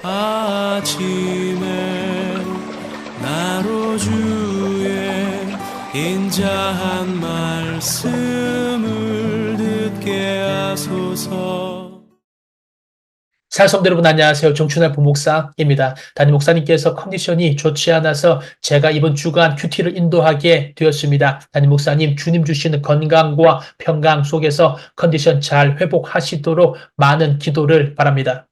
아침에 나로 주의 인자한 말씀을 듣게 하소서. 사성도 여러분 안녕하세요. 정춘할 부목사입니다. 담임 목사님께서 컨디션이 좋지 않아서 제가 이번 주간 큐티를 인도하게 되었습니다. 담임 목사님 주님 주시는 건강과 평강 속에서 컨디션 잘 회복하시도록 많은 기도를 바랍니다.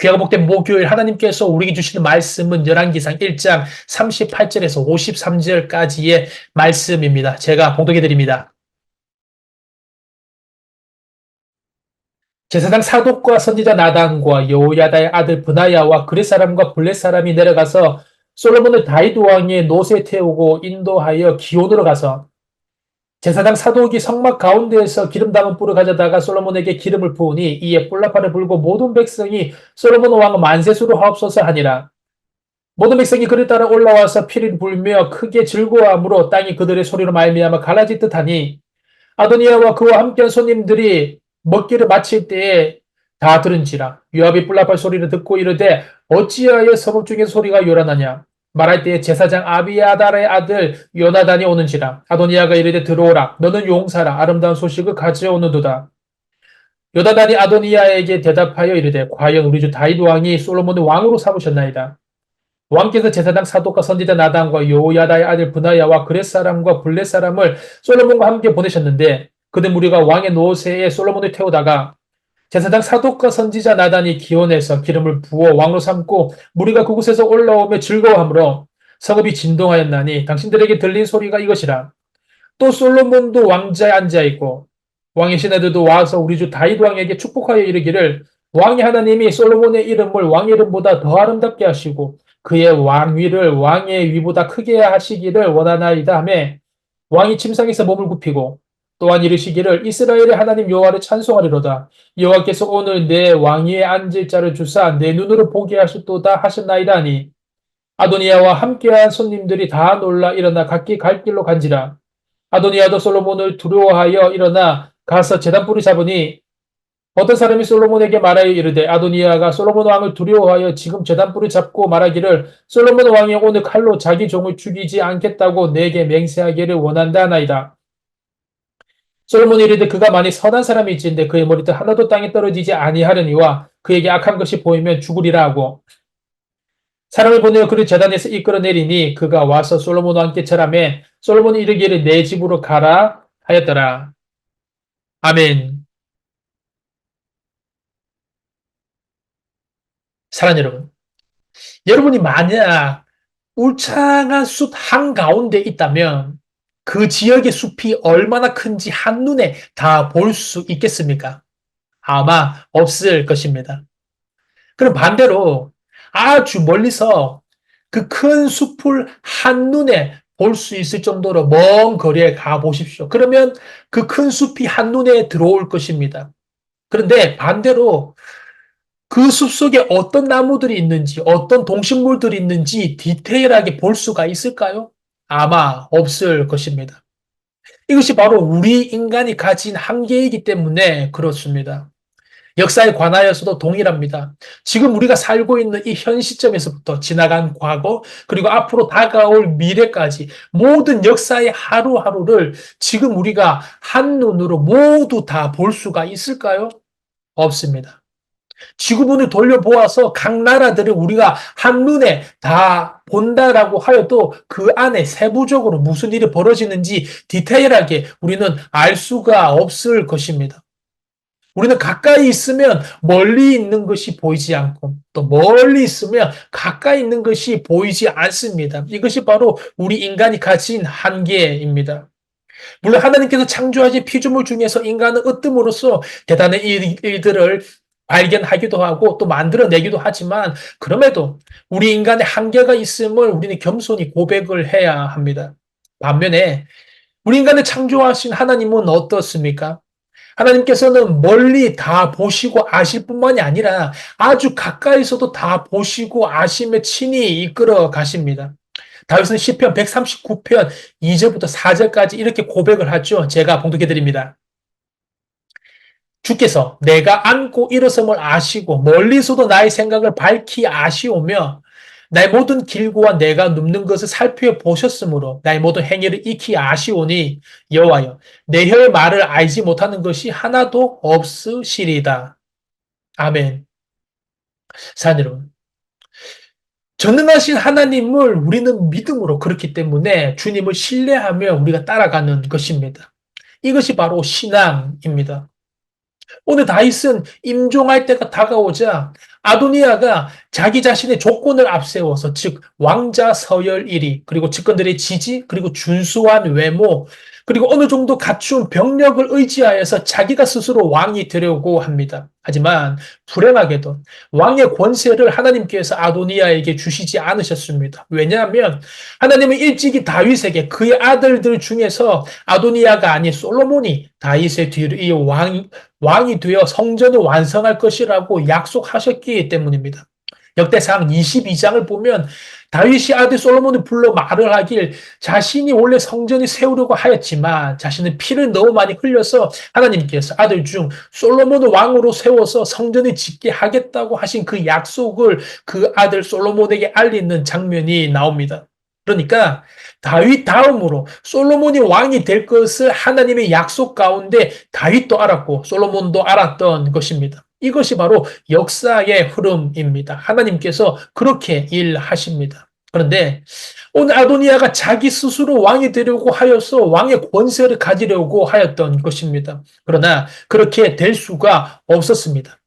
귀하고 복된 목요일 하나님께서 우리에게 주시는 말씀은 열왕기상 1장 38절에서 53절까지의 말씀입니다. 제가 봉독해 드립니다. 제사장 사독과 선지자 나단과 여호야다의 아들 브나야와 그렛 사람과 블렛 사람이 내려가서 솔로몬을 다윗 왕의 노새에 태우고 인도하여 기온으로 가서 제사장 사독이 성막 가운데에서 기름 담은 뿔을 가져다가 솔로몬에게 기름을 부으니 이에 뿔나팔을 불고 모든 백성이 솔로몬 왕은 만세수로 하옵소서 하니라. 모든 백성이 그를 따라 올라와서 피를 불며 크게 즐거워함으로 땅이 그들의 소리로 말미암아 갈라지듯 하니 아도니아와 그와 함께한 손님들이 먹기를 마칠 때에 다 들은지라. 요압이 뿔나팔 소리를 듣고 이르되 어찌하여 성읍 중에 소리가 요란하냐. 말할 때에 제사장 아비아달의 아들 요나단이 오는지라. 아도니아가 이르되 들어오라. 너는 용사라. 아름다운 소식을 가져오는도다. 요나단이 아도니아에게 대답하여 이르되 과연 우리 주 다윗 왕이 솔로몬을 왕으로 삼으셨나이다. 왕께서 제사장 사독과 선지자 나단과 여호야다의 아들 브나야와 그렛 사람과 블렛 사람을 솔로몬과 함께 보내셨는데 그들 무리가 왕의 노새에 솔로몬을 태우다가 제사장 사독과 선지자 나단이 기온에서 기름을 부어 왕으로 삼고 무리가 그곳에서 올라오며 즐거워하므로 성읍이 진동하였나니 당신들에게 들린 소리가 이것이라. 또 솔로몬도 왕자에 앉아있고 왕의 신하들도 와서 우리 주 다윗 왕에게 축복하여 이르기를 왕의 하나님이 솔로몬의 이름을 왕의 이름보다 더 아름답게 하시고 그의 왕위를 왕의 위보다 크게 하시기를 원하나이다 하매 왕이 침상에서 몸을 굽히고 또한 이르시기를 이스라엘의 하나님 여호와를 찬송하리로다. 여호와께서 오늘 내 왕위에 앉을 자를 주사 내 눈으로 보게 하셨도다 하셨나이다 하니 아도니아와 함께한 손님들이 다 놀라 일어나 각기 갈 길로 간지라. 아도니아도 솔로몬을 두려워하여 일어나 가서 제단불을 잡으니 어떤 사람이 솔로몬에게 말하여 이르되 아도니아가 솔로몬 왕을 두려워하여 지금 제단불을 잡고 말하기를 솔로몬 왕이 오늘 칼로 자기 종을 죽이지 않겠다고 내게 맹세하기를 원한다 하나이다. 솔로몬이 이르되 그가 만일 선한 사람일진데 그의 머리털 하나도 땅에 떨어지지 아니하려니와 그에게 악한 것이 보이면 죽으리라 하고 사람을 보내어 그를 제단에서 이끌어내리니 그가 와서 솔로몬과 함께 절하매 솔로몬이 이르기를 내 집으로 가라 하였더라. 아멘. 사랑하는 여러분, 여러분이 만약 울창한 숲 한가운데 있다면 그 지역의 숲이 얼마나 큰지 한눈에 다 볼 수 있겠습니까? 아마 없을 것입니다. 그럼 반대로 아주 멀리서 그 큰 숲을 한눈에 볼 수 있을 정도로 먼 거리에 가 보십시오. 그러면 그 큰 숲이 한눈에 들어올 것입니다. 그런데 반대로 그 숲속에 어떤 나무들이 있는지, 어떤 동식물들이 있는지 디테일하게 볼 수가 있을까요? 아마 없을 것입니다. 이것이 바로 우리 인간이 가진 한계이기 때문에 그렇습니다. 역사에 관하여서도 동일합니다. 지금 우리가 살고 있는 이 현 시점에서부터 지나간 과거, 그리고 앞으로 다가올 미래까지 모든 역사의 하루하루를 지금 우리가 한눈으로 모두 다 볼 수가 있을까요? 없습니다. 지구본을 돌려보아서 각 나라들을 우리가 한눈에 다 본다라고 하여도 그 안에 세부적으로 무슨 일이 벌어지는지 디테일하게 우리는 알 수가 없을 것입니다. 우리는 가까이 있으면 멀리 있는 것이 보이지 않고 또 멀리 있으면 가까이 있는 것이 보이지 않습니다. 이것이 바로 우리 인간이 가진 한계입니다. 물론 하나님께서 창조하신 피조물 중에서 인간은 으뜸으로써 대단한 일들을 발견하기도 하고 또 만들어내기도 하지만 그럼에도 우리 인간의 한계가 있음을 우리는 겸손히 고백을 해야 합니다. 반면에 우리 인간을 창조하신 하나님은 어떻습니까? 하나님께서는 멀리 다 보시고 아실 뿐만이 아니라 아주 가까이서도 다 보시고 아시며 친히 이끌어 가십니다. 다윗은 시편 139편 2절부터 4절까지 이렇게 고백을 하죠. 제가 봉독해 드립니다. 주께서 내가 앉고 일어섬을 아시고 멀리서도 나의 생각을 밝히 아시오며 나의 모든 길고와 내가 눕는 것을 살펴보셨으므로 나의 모든 행위를 익히 아시오니 여호와여 내 혀의 말을 알지 못하는 것이 하나도 없으시리다. 아멘. 사랑 여러분, 전능하신 하나님을 우리는 믿음으로 그렇기 때문에 주님을 신뢰하며 우리가 따라가는 것입니다. 이것이 바로 신앙입니다. 오늘 다윗은 임종할 때가 다가오자 아도니아가 자기 자신의 조건을 앞세워서 즉 왕자 서열 1위 그리고 측근들의 지지 그리고 준수한 외모 그리고 어느 정도 갖춘 병력을 의지하여서 자기가 스스로 왕이 되려고 합니다. 하지만 불행하게도 왕의 권세를 하나님께서 아도니아에게 주시지 않으셨습니다. 왜냐하면 하나님은 일찍이 다윗에게 그의 아들들 중에서 아도니아가 아닌 솔로몬이 다윗의 뒤를 이어 왕이 되어 성전을 완성할 것이라고 약속하셨기 때문입니다. 역대상 22장을 보면 다윗이 아들 솔로몬을 불러 말을 하길 자신이 원래 성전을 세우려고 하였지만 자신은 피를 너무 많이 흘려서 하나님께서 아들 중 솔로몬을 왕으로 세워서 성전을 짓게 하겠다고 하신 그 약속을 그 아들 솔로몬에게 알리는 장면이 나옵니다. 그러니까 다윗 다음으로 솔로몬이 왕이 될 것을 하나님의 약속 가운데 다윗도 알았고 솔로몬도 알았던 것입니다. 이것이 바로 역사의 흐름입니다. 하나님께서 그렇게 일하십니다. 그런데 오늘 아도니아가 자기 스스로 왕이 되려고 하여서 왕의 권세를 가지려고 하였던 것입니다. 그러나 그렇게 될 수가 없었습니다.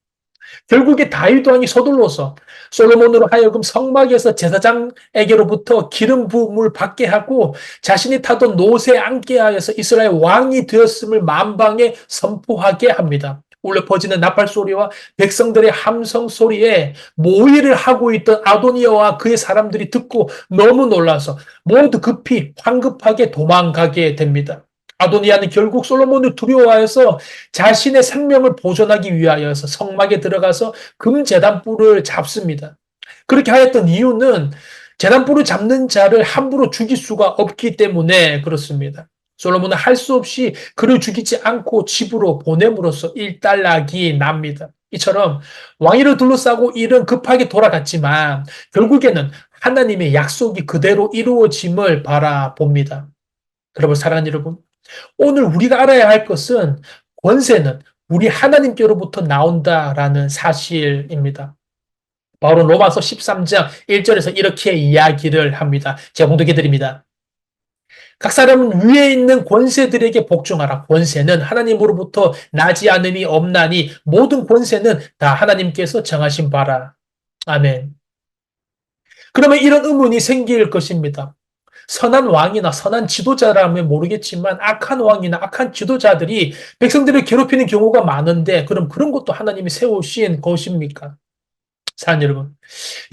결국에 다윗 왕이 서둘러서 솔로몬으로 하여금 성막에서 제사장에게로부터 기름 부음을 받게 하고 자신이 타던 노새에 앉게 하여서 이스라엘 왕이 되었음을 만방에 선포하게 합니다. 울려 퍼지는 나팔 소리와 백성들의 함성 소리에 모의를 하고 있던 아도니아와 그의 사람들이 듣고 너무 놀라서 모두 급히 황급하게 도망가게 됩니다. 아도니아는 결국 솔로몬을 두려워하여서 자신의 생명을 보존하기 위하여서 성막에 들어가서 금제단불을 잡습니다. 그렇게 하였던 이유는 제단불을 잡는 자를 함부로 죽일 수가 없기 때문에 그렇습니다. 솔로몬은 할 수 없이 그를 죽이지 않고 집으로 보냄으로써 일단락이 납니다. 이처럼 왕위를 둘러싸고 일은 급하게 돌아갔지만 결국에는 하나님의 약속이 그대로 이루어짐을 바라봅니다. 여러분, 사랑하는 여러분, 오늘 우리가 알아야 할 것은 권세는 우리 하나님께로부터 나온다라는 사실입니다. 바울은 로마서 13장 1절에서 이렇게 이야기를 합니다. 제가 봉독해 드립니다. 각 사람은 위에 있는 권세들에게 복종하라. 권세는 하나님으로부터 나지 않음이 없나니 모든 권세는 다 하나님께서 정하신 바라. 아멘. 그러면 이런 의문이 생길 것입니다. 선한 왕이나 선한 지도자라면 모르겠지만 악한 왕이나 악한 지도자들이 백성들을 괴롭히는 경우가 많은데 그럼 그런 것도 하나님이 세우신 것입니까? 사랑 여러분,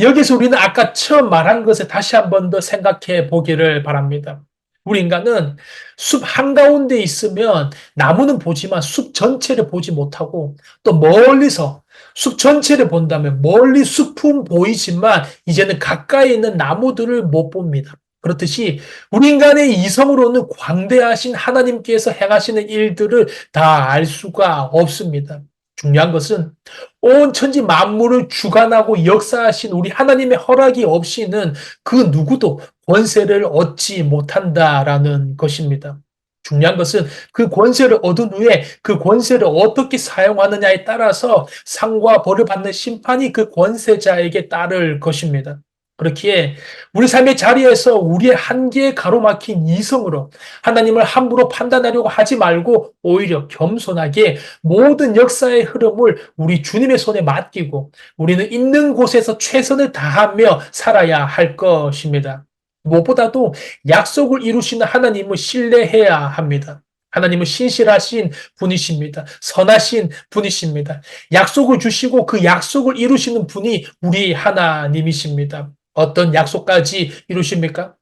여기서 우리는 아까 처음 말한 것을 다시 한 번 더 생각해 보기를 바랍니다. 우리 인간은 숲 한가운데 있으면 나무는 보지만 숲 전체를 보지 못하고 또 멀리서 숲 전체를 본다면 멀리 숲은 보이지만 이제는 가까이 있는 나무들을 못 봅니다. 그렇듯이 우리 인간의 이성으로는 광대하신 하나님께서 행하시는 일들을 다 알 수가 없습니다. 중요한 것은 온 천지 만물을 주관하고 역사하신 우리 하나님의 허락이 없이는 그 누구도 권세를 얻지 못한다라는 것입니다. 중요한 것은 그 권세를 얻은 후에 그 권세를 어떻게 사용하느냐에 따라서 상과 벌을 받는 심판이 그 권세자에게 따를 것입니다. 그렇기에 우리 삶의 자리에서 우리의 한계에 가로막힌 이성으로 하나님을 함부로 판단하려고 하지 말고 오히려 겸손하게 모든 역사의 흐름을 우리 주님의 손에 맡기고 우리는 있는 곳에서 최선을 다하며 살아야 할 것입니다. 무엇보다도 약속을 이루시는 하나님을 신뢰해야 합니다. 하나님은 신실하신 분이십니다. 선하신 분이십니다. 약속을 주시고 그 약속을 이루시는 분이 우리 하나님이십니다. 어떤 약속까지 이루십니까?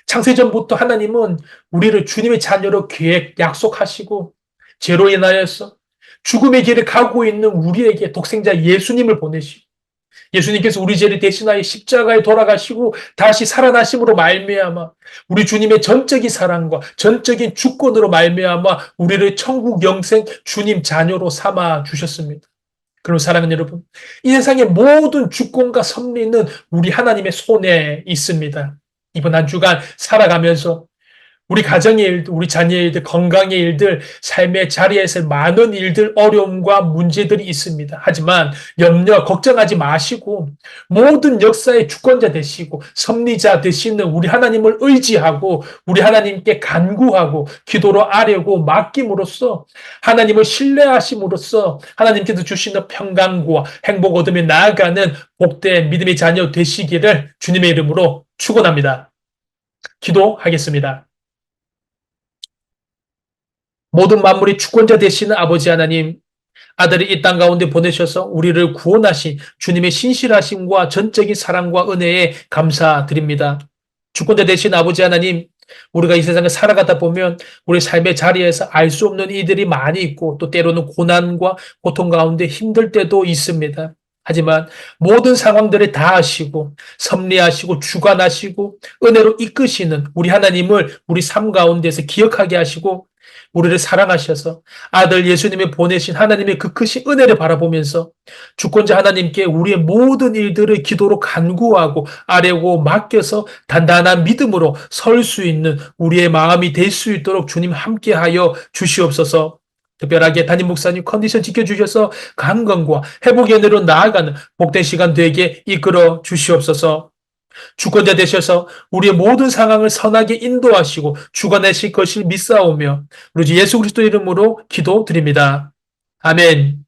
창세전부터 하나님은 우리를 주님의 자녀로 계획 약속하시고 죄로 인하여서 죽음의 길을 가고 있는 우리에게 독생자 예수님을 보내시고 예수님께서 우리 죄를 대신하여 십자가에 돌아가시고 다시 살아나심으로 말미암아 우리 주님의 전적인 사랑과 전적인 주권으로 말미암아 우리를 천국 영생 주님 자녀로 삼아 주셨습니다. 그럼 사랑하는 여러분, 이 세상의 모든 주권과 섭리는 우리 하나님의 손에 있습니다. 이번 한 주간 살아가면서 우리 가정의 일들, 우리 자녀의 일들, 건강의 일들, 삶의 자리에서 많은 일들, 어려움과 문제들이 있습니다. 하지만 염려, 걱정하지 마시고 모든 역사의 주권자 되시고 섭리자 되시는 우리 하나님을 의지하고 우리 하나님께 간구하고 기도로 아뢰고 맡김으로써 하나님을 신뢰하심으로써 하나님께서 주시는 평강과 행복 얻으며 나아가는 복된 믿음의 자녀 되시기를 주님의 이름으로 축원합니다. 기도하겠습니다. 모든 만물의 주권자 되시는 아버지 하나님, 아들이 이 땅 가운데 보내셔서 우리를 구원하신 주님의 신실하심과 전적인 사랑과 은혜에 감사드립니다. 주권자 되신 아버지 하나님, 우리가 이 세상에 살아가다 보면 우리 삶의 자리에서 알 수 없는 이들이 많이 있고 또 때로는 고난과 고통 가운데 힘들 때도 있습니다. 하지만 모든 상황들을 다 아시고 섭리하시고 주관하시고 은혜로 이끄시는 우리 하나님을 우리 삶 가운데서 기억하게 하시고 우리를 사랑하셔서 아들 예수님이 보내신 하나님의 그 크신 은혜를 바라보면서 주권자 하나님께 우리의 모든 일들을 기도로 간구하고 아뢰고 맡겨서 단단한 믿음으로 설 수 있는 우리의 마음이 될 수 있도록 주님 함께하여 주시옵소서. 특별하게 담임 목사님 컨디션 지켜주셔서 강건과 회복의 은혜로 나아가는 복된 시간 되게 이끌어 주시옵소서. 주권자 되셔서 우리의 모든 상황을 선하게 인도하시고 주관하실 것을 믿사오며 우리 주 예수 그리스도 이름으로 기도드립니다. 아멘.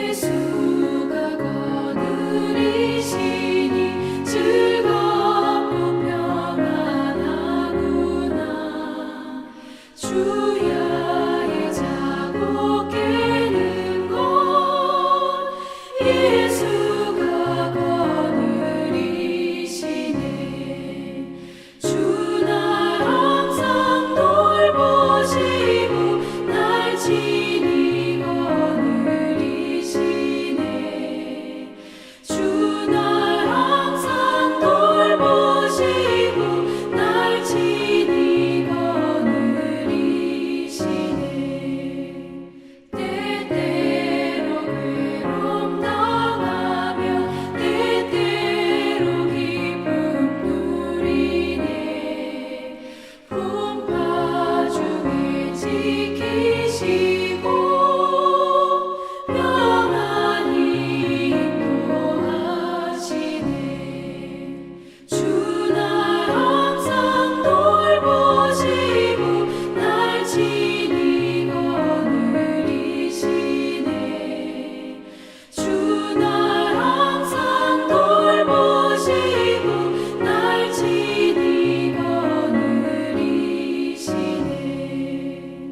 예수가 거느리시니 즐겁고 평안하구나. 주